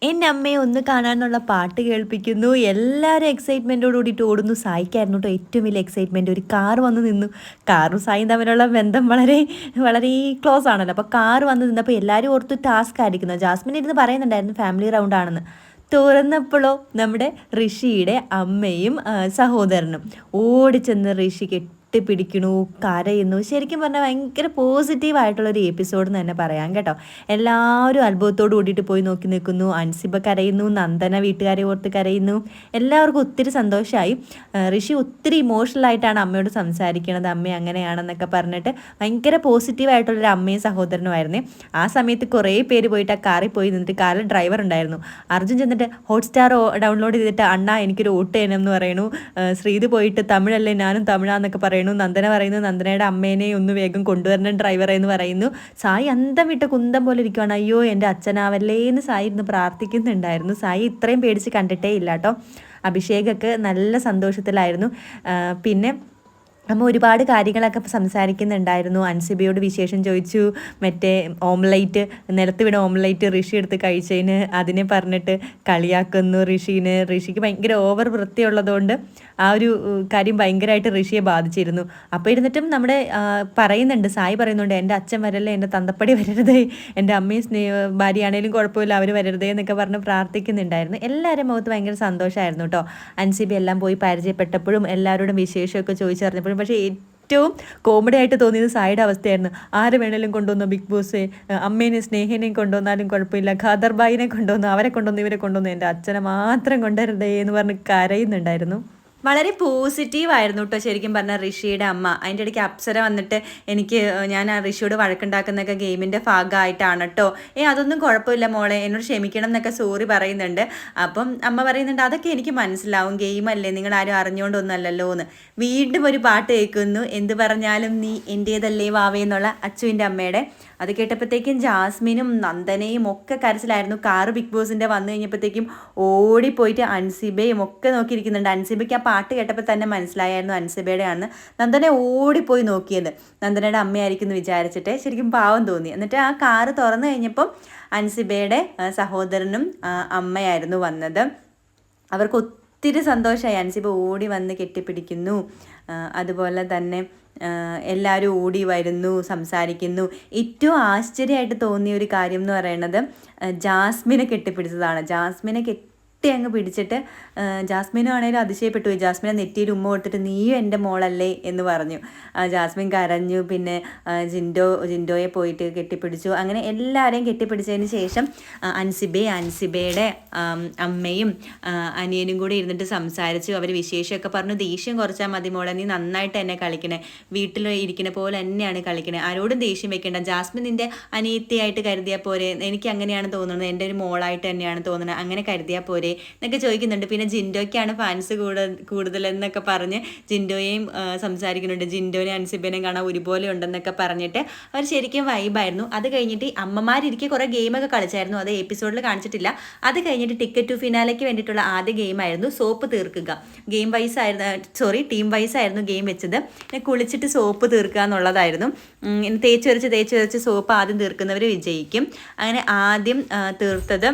എൻ്റെ അമ്മയെ ഒന്ന് കാണാനുള്ള പാട്ട് കേൾപ്പിക്കുന്നു. എല്ലാവരും എക്സൈറ്റ്മെൻറ്റോട് കൂടിയിട്ട് ഓടുന്നു. സായിക്കായിരുന്നു കേട്ടോ ഏറ്റവും വലിയ എക്സൈറ്റ്മെൻറ്റ്. ഒരു കാർ വന്ന് നിന്നു. കാറും സായും തമ്മിലുള്ള ബന്ധം വളരെ വളരെ ക്ലോസ് ആണല്ലോ. അപ്പോൾ കാർ വന്ന് നിന്നപ്പോൾ എല്ലാവരും ഓർത്ത് ടാസ്ക് ആയിരിക്കുന്നത്. ജാസ്മിൻ ഇരുന്ന് പറയുന്നുണ്ടായിരുന്നു ഫാമിലി റൗണ്ട് ആണെന്ന്. തുറന്നപ്പോഴോ നമ്മുടെ ഋഷിയുടെ അമ്മയും സഹോദരനും ഓടിച്ചെന്ന് ഋഷി കെട്ടിപ്പിടിക്കണു, കരയുന്നു. ശരിക്കും പറഞ്ഞാൽ ഭയങ്കര പോസിറ്റീവായിട്ടുള്ളൊരു എപ്പിസോഡ് എന്ന് തന്നെ പറയാം കേട്ടോ. എല്ലാവരും അത്ഭുതത്തോട് കൂടിയിട്ട് പോയി നോക്കി നിൽക്കുന്നു. അൻസിബ കരയുന്നു, നന്ദന വീട്ടുകാരെ ഓർത്ത് കരയുന്നു. എല്ലാവർക്കും ഒത്തിരി സന്തോഷമായി. ഋഷി ഒത്തിരി ഇമോഷണലായിട്ടാണ് അമ്മയോട് സംസാരിക്കണത്. അമ്മ അങ്ങനെയാണെന്നൊക്കെ പറഞ്ഞിട്ട് ഭയങ്കര പോസിറ്റീവായിട്ടുള്ളൊരു അമ്മയും സഹോദരനുമായിരുന്നേ. ആ സമയത്ത് കുറേ പേര് പോയിട്ട് ആ കാറിൽ പോയി നിന്നിട്ട് കാറിൽ ഡ്രൈവർ ഉണ്ടായിരുന്നു. അർജുൻ ചെന്നിട്ട് ഹോട്ട്സ്റ്റാർ ഡൗൺലോഡ് ചെയ്തിട്ട് അണ്ണാ എനിക്കൊരു വോട്ട് ചെയ്യണം എന്ന് പറയണു. ശ്രീത് പോയിട്ട് തമിഴല്ലേ ഞാനും തമിഴാന്നൊക്കെ പറയുന്നു. നന്ദന പറയുന്നു നന്ദനയുടെ അമ്മേനെ ഒന്ന് വേഗം കൊണ്ടുവരണം ഡ്രൈവറെ എന്ന് പറയുന്നു. സായി അന്തം വിട്ട കുന്തം പോലെ ഇരിക്കുവാണ്. അയ്യോ എൻ്റെ അച്ഛനാവല്ലേ എന്ന് സായി ഇരുന്ന് പ്രാർത്ഥിക്കുന്നുണ്ടായിരുന്നു. സായി ഇത്രയും പേടിച്ച് കണ്ടിട്ടേ ഇല്ല കേട്ടോ. അഭിഷേകൊക്കെ നല്ല സന്തോഷത്തിലായിരുന്നു. പിന്നെ അമ്മ ഒരുപാട് കാര്യങ്ങളൊക്കെ സംസാരിക്കുന്നുണ്ടായിരുന്നു. അൻസിബയോട് വിശേഷം ചോദിച്ചു. മറ്റേ ഓംലൈറ്റ്, നിലത്ത് വീണ ഓംലൈറ്റ് ഋഷി എടുത്ത് കഴിച്ചതിന് അതിനെ പറഞ്ഞിട്ട് കളിയാക്കുന്നു ഋഷിക്ക് ഭയങ്കര ഓവർ വൃത്തിയുള്ളതുകൊണ്ട് ആ ഒരു കാര്യം ഭയങ്കരമായിട്ട് ഋഷിയെ ബാധിച്ചിരുന്നു. അപ്പോൾ ഇരുന്നിട്ടും നമ്മുടെ സായി പറയുന്നുണ്ട് എൻ്റെ അച്ഛൻ വരല്ലേ, എൻ്റെ തന്തപ്പടി വരരുതേ, എൻ്റെ അമ്മയും ഭാര്യയാണേലും കുഴപ്പമില്ല അവർ വരരുതേ എന്നൊക്കെ പറഞ്ഞ് പ്രാർത്ഥിക്കുന്നുണ്ടായിരുന്നു. എല്ലാവരും മുഖത്ത് ഭയങ്കര സന്തോഷമായിരുന്നു കേട്ടോ. അൻസിബി എല്ലാം പോയി പരിചയപ്പെട്ടപ്പോഴും എല്ലാവരോടും വിശേഷമൊക്കെ ചോദിച്ചറിഞ്ഞപ്പോഴും. പക്ഷേ ഏറ്റവും കോമഡി ആയിട്ട് തോന്നിയത് സായിയുടെ അവസ്ഥയായിരുന്നു. ആര് വേണേലും കൊണ്ടുവന്നു ബിഗ് ബോസ്, അമ്മേനെയും സ്നേഹിനെയും കൊണ്ടുവന്നാലും കുഴപ്പമില്ല, ഖാദർബായിനെ കൊണ്ടുവന്നു, അവരെ കൊണ്ടുവന്നു, ഇവരെ കൊണ്ടുവന്നു, എൻ്റെ അച്ഛനെ മാത്രം കൊണ്ടുവരരുതേ എന്ന് പറഞ്ഞ് കരയുന്നുണ്ടായിരുന്നു. വളരെ പോസിറ്റീവായിരുന്നു കേട്ടോ ശരിക്കും പറഞ്ഞാൽ ഋഷിയുടെ അമ്മ. അതിൻ്റെ ഇടയ്ക്ക് അപ്സര വന്നിട്ട് ഞാൻ ആ ഋഷിയോട് വഴക്കുണ്ടാക്കുന്നതൊക്കെ ഗെയിമിൻ്റെ ഭാഗമായിട്ടാണ് കേട്ടോ, അതൊന്നും കുഴപ്പമില്ല മോളെ, എന്നോട് ക്ഷമിക്കണം എന്നൊക്കെ സോറി പറയുന്നുണ്ട്. അപ്പം അമ്മ പറയുന്നുണ്ട് അതൊക്കെ എനിക്ക് മനസ്സിലാവും, ഗെയിമല്ലേ, നിങ്ങൾ ആരും അറിഞ്ഞുകൊണ്ടൊന്നുമല്ലല്ലോ എന്ന്. വീണ്ടും ഒരു പാട്ട് കേൾക്കുന്നു, എന്ത് പറഞ്ഞാലും നീ എൻ്റേതല്ലേ വാവേ എന്നുള്ള അച്ചുവിൻ്റെ അമ്മയുടെ. അത് കേട്ടപ്പോഴത്തേക്കും ജാസ്മിനും നന്ദനയും ഒക്കെ കരച്ചിലായിരുന്നു. കാറ് ബിഗ് ബോസിൻ്റെ വന്നു കഴിഞ്ഞപ്പോഴത്തേക്കും ഓടിപ്പോയിട്ട് അൻസിബയും ഒക്കെ നോക്കിയിരിക്കുന്നുണ്ട്. അൻസിബയ്ക്ക് ആ പാട്ട് കേട്ടപ്പോൾ തന്നെ മനസ്സിലായിരുന്നു അൻസിബയുടെ ആണ്. നന്ദന ഓടിപ്പോയി നോക്കിയത് നന്ദനയുടെ അമ്മയായിരിക്കും എന്ന് വിചാരിച്ചിട്ട് ശരിക്കും പാവം തോന്നി. എന്നിട്ട് ആ കാറ് തുറന്നു കഴിഞ്ഞപ്പം അൻസിബയുടെ സഹോദരനും അമ്മയായിരുന്നു വന്നത്. അവർക്ക് ഒത്തിരി സന്തോഷമായി. അൻസിബ ഓടി വന്ന് കെട്ടിപ്പിടിക്കുന്നു. അതുപോലെ തന്നെ എല്ലാവരും ഓടി വരുന്നു, സംസാരിക്കുന്നു. ഏറ്റവും ആശ്ചര്യമായിട്ട് തോന്നിയ ഒരു കാര്യം എന്ന് പറയുന്നത് ജാസ്മിനെ കെട്ടിപ്പിടിച്ചതാണ്. ജാസ്മിനെ അങ്ങ് പിടിച്ചിട്ട് ജാസ്മിനും ആണെങ്കിലും അതിശയപ്പെട്ടു പോയി. ജാസ്മിനെ നെറ്റിയിൽ ഉമ്മ കൊടുത്തിട്ട് നീയും എൻ്റെ മോളല്ലേ എന്ന് പറഞ്ഞു. ജാസ്മിൻ കരഞ്ഞു. പിന്നെ ജിൻഡോയെ പോയിട്ട് കെട്ടിപ്പിടിച്ചു. അങ്ങനെ എല്ലാവരെയും കെട്ടിപ്പിടിച്ചതിന് ശേഷം അൻസിബയുടെ അമ്മയും അനിയനും കൂടി ഇരുന്നിട്ട് സംസാരിച്ചു. അവർ വിശേഷമൊക്കെ പറഞ്ഞു. ദേഷ്യം കുറച്ചാൽ മതി മോളെ, നീ നന്നായിട്ട് എന്നെ കളിക്കണേ, വീട്ടിൽ ഇരിക്കുന്ന പോലെ തന്നെയാണ് കളിക്കണേ, ആരോടും ദേഷ്യം വെക്കേണ്ട, ജാസ്മിൻ നിൻ്റെ അനിയത്തിയായിട്ട് കരുതിയാൽ പോരെ, എനിക്ക് അങ്ങനെയാണ് തോന്നുന്നത്, എൻ്റെ ഒരു മോളായിട്ട് തന്നെയാണ് തോന്നുന്നത്, അങ്ങനെ കരുതിയാൽ പോരെ എന്നൊക്കെ ചോദിക്കുന്നുണ്ട്. പിന്നെ ജിൻഡോയ്ക്കാണ് ഫാൻസ് കൂടുതൽ എന്നൊക്കെ പറഞ്ഞ് ജിൻഡോയെയും സംസാരിക്കുന്നുണ്ട്. ജിൻഡോനെ അൻസിബേനെയും കാണാൻ ഒരുപോലെ ഉണ്ടെന്നൊക്കെ പറഞ്ഞിട്ട് അവർ ശരിക്കും വൈബായിരുന്നു. അത് കഴിഞ്ഞിട്ട് അമ്മമാരിരിക്കെ കുറേ ഗെയിമൊക്കെ കളിച്ചായിരുന്നു. അത് എപ്പിസോഡിൽ കാണിച്ചിട്ടില്ല. അത് കഴിഞ്ഞിട്ട് ടിക്കറ്റ് ടു ഫിനാലേക്ക് വേണ്ടിയിട്ടുള്ള ആദ്യ ഗെയിമായിരുന്നു സോപ്പ് തീർക്കുക. ടീം വൈസ് ആയിരുന്നു ഗെയിം വെച്ചത്. കുളിച്ചിട്ട് സോപ്പ് തീർക്കുക എന്നുള്ളതായിരുന്നു. തേച്ച് വരച്ച് സോപ്പ് ആദ്യം തീർക്കുന്നവർ വിജയിക്കും. അങ്ങനെ ആദ്യം തീർത്തത്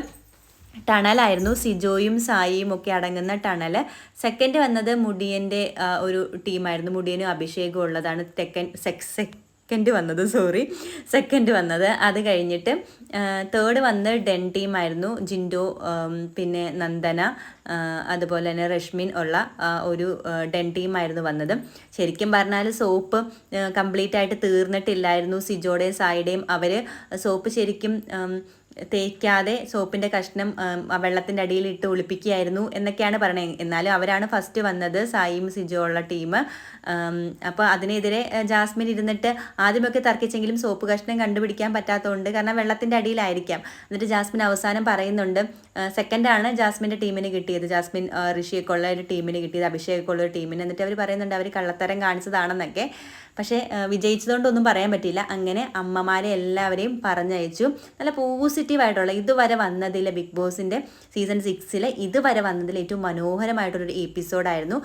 ടണലായിരുന്നു. സിജോയും സായിയും ഒക്കെ അടങ്ങുന്ന ടണൽ. സെക്കൻഡ് വന്നത് മുടിയൻ്റെ ഒരു ടീമായിരുന്നു. മുടിയനും അഭിഷേകും ഉള്ളതാണ് സെക്കൻഡ് വന്നത്. അത് കഴിഞ്ഞിട്ട് തേർഡ് വന്ന് ഡെൻ ടീമായിരുന്നു. ജിൻഡോ, പിന്നെ നന്ദന, അതുപോലെ തന്നെ റഷ്മിൻ ഉള്ള ഒരു ഡെൻ ടീമായിരുന്നു വന്നത്. ശരിക്കും പറഞ്ഞാൽ സോപ്പ് കംപ്ലീറ്റ് ആയിട്ട് തീർന്നിട്ടില്ലായിരുന്നു. സിജോയുടെയും സായിയുടെയും അവർ സോപ്പ് ശരിക്കും തേക്കാതെ സോപ്പിൻ്റെ കഷ്ണം വെള്ളത്തിൻ്റെ അടിയിൽ ഇട്ട് ഒളിപ്പിക്കുകയായിരുന്നു എന്നൊക്കെയാണ് പറയണത്. എന്നാലും അവരാണ് ഫസ്റ്റ് വന്നത്, സായിയും സിജോ ഉള്ള ടീം. അപ്പോൾ അതിനെതിരെ ജാസ്മിൻ ഇരുന്നിട്ട് ആദ്യമൊക്കെ തർക്കിച്ചെങ്കിലും സോപ്പ് കഷ്ണം കണ്ടുപിടിക്കാൻ പറ്റാത്തതുകൊണ്ട്, കാരണം വെള്ളത്തിൻ്റെ അടിയിലായിരിക്കാം. എന്നിട്ട് ജാസ്മിൻ അവസാനം പറയുന്നുണ്ട്, സെക്കൻഡാണ് ജാസ്മിൻ്റെ ടീമിന് കിട്ടിയത്, ജാസ്മിൻ ഋഷിയൊക്കെ ഉള്ള ഒരു ടീമിന് കിട്ടിയത്, അഭിഷേകൊക്കെ ഉള്ള ഒരു ടീമിന്. എന്നിട്ട് അവർ പറയുന്നുണ്ട് അവർ കള്ളത്തരം കാണിച്ചതാണെന്നൊക്കെ. പക്ഷേ വിജയിച്ചതുകൊണ്ടൊന്നും പറയാൻ പറ്റിയില്ല. അങ്ങനെ അമ്മമാരെ എല്ലാവരെയും പറഞ്ഞയച്ചു. നല്ല പോസിറ്റീവായിട്ടുള്ള ഇതുവരെ വന്നതിലെ ബിഗ് ബോസിൻ്റെ സീസൺ 6 ഇതുവരെ വന്നതിൽ ഏറ്റവും മനോഹരമായിട്ടൊരു എപ്പിസോഡായിരുന്നു.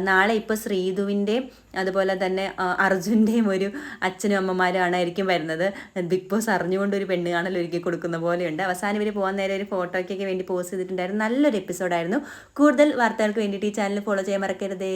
നാളെ ഇപ്പോൾ ശ്രീധുവിൻ്റെയും അതുപോലെ തന്നെ അർജുൻ്റെയും ഒരു അച്ഛനും അമ്മമാരും ആണായിരിക്കും വരുന്നത്. ബിഗ് ബോസ് അറിഞ്ഞുകൊണ്ട് ഒരു പെണ്ണ് കാണൽ ഒരുക്കി കൊടുക്കുന്ന പോലെയുണ്ട്. അവസാനം ഇവർ പോകാൻ നേരെ ഒരു ഫോട്ടോയ്ക്കൊക്കെ വേണ്ടി പോസ്റ്റ് ചെയ്തിട്ടുണ്ടായിരുന്നു. നല്ലൊരു എപ്പിസോഡായിരുന്നു. കൂടുതൽ വാർത്തകൾക്ക് വേണ്ടിയിട്ട് ഈ ചാനൽ ഫോളോ ചെയ്യാൻ മറക്കരുതേ.